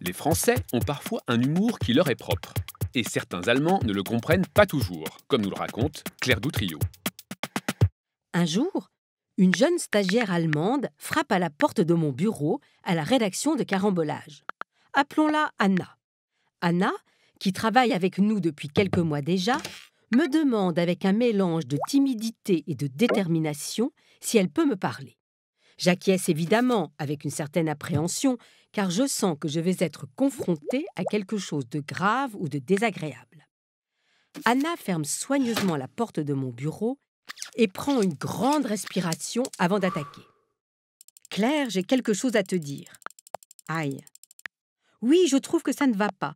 Les Français ont parfois un humour qui leur est propre. Et certains Allemands ne le comprennent pas toujours, comme nous le raconte Claire Doutrio. Un jour, une jeune stagiaire allemande frappe à la porte de mon bureau à la rédaction de Carambolage. Appelons-la Anna. Anna, qui travaille avec nous depuis quelques mois déjà, me demande avec un mélange de timidité et de détermination si elle peut me parler. J'acquiesce évidemment avec une certaine appréhension, car je sens que je vais être confrontée à quelque chose de grave ou de désagréable. Anna ferme soigneusement la porte de mon bureau et prend une grande respiration avant d'attaquer. « Claire, j'ai quelque chose à te dire. »« Aïe. »« Oui, je trouve que ça ne va pas.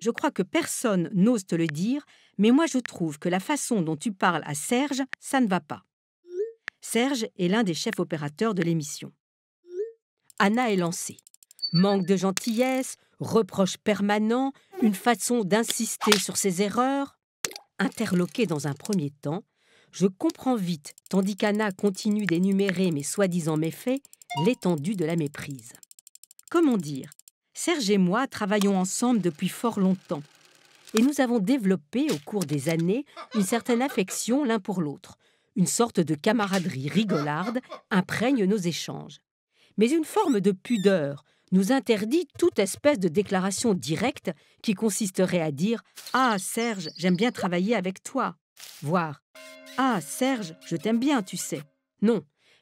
Je crois que personne n'ose te le dire, mais moi je trouve que la façon dont tu parles à Serge, ça ne va pas. » Serge est l'un des chefs opérateurs de l'émission. Anna est lancée. Manque de gentillesse, reproches permanents, une façon d'insister sur ses erreurs. Interloquée dans un premier temps, je comprends vite, tandis qu'Anna continue d'énumérer mes soi-disant méfaits, l'étendue de la méprise. Comment dire ? Serge et moi travaillons ensemble depuis fort longtemps. Et nous avons développé, au cours des années, une certaine affection l'un pour l'autre. Une sorte de camaraderie rigolarde imprègne nos échanges. Mais une forme de pudeur nous interdit toute espèce de déclaration directe qui consisterait à dire « Ah, Serge, j'aime bien travailler avec toi », voire « Ah, Serge, je t'aime bien, tu sais ». Non,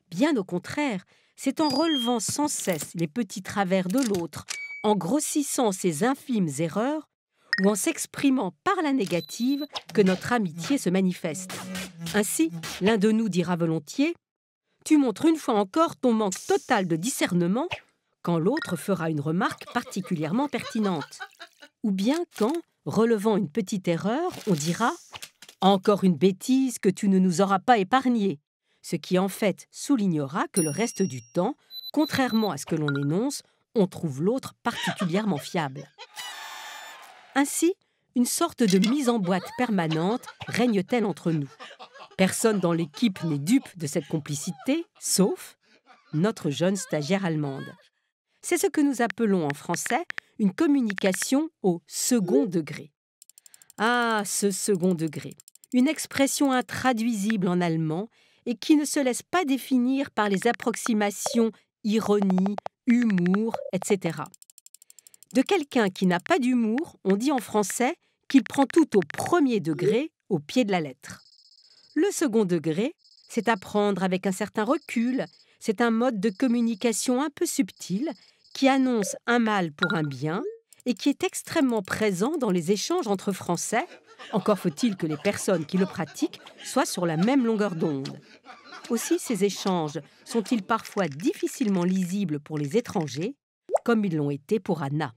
bien au contraire, c'est en relevant sans cesse les petits travers de l'autre, en grossissant ses infimes erreurs, ou en s'exprimant par la négative que notre amitié se manifeste. Ainsi, l'un de nous dira volontiers « Tu montres une fois encore ton manque total de discernement » quand l'autre fera une remarque particulièrement pertinente. Ou bien quand, relevant une petite erreur, on dira « Encore une bêtise que tu ne nous auras pas épargnée », ce qui en fait soulignera que le reste du temps, contrairement à ce que l'on énonce, on trouve l'autre particulièrement fiable. Ainsi, une sorte de mise en boîte permanente règne-t-elle entre nous. Personne dans l'équipe n'est dupe de cette complicité, sauf notre jeune stagiaire allemande. C'est ce que nous appelons en français une communication au second degré. Ah, ce second degré, une expression intraduisible en allemand et qui ne se laisse pas définir par les approximations ironie, humour, etc. De quelqu'un qui n'a pas d'humour, on dit en français qu'il prend tout au premier degré, au pied de la lettre. Le second degré, c'est à prendre avec un certain recul, c'est un mode de communication un peu subtil qui annonce un mal pour un bien et qui est extrêmement présent dans les échanges entre Français, encore faut-il que les personnes qui le pratiquent soient sur la même longueur d'onde. Aussi, ces échanges sont-ils parfois difficilement lisibles pour les étrangers, comme ils l'ont été pour Anna.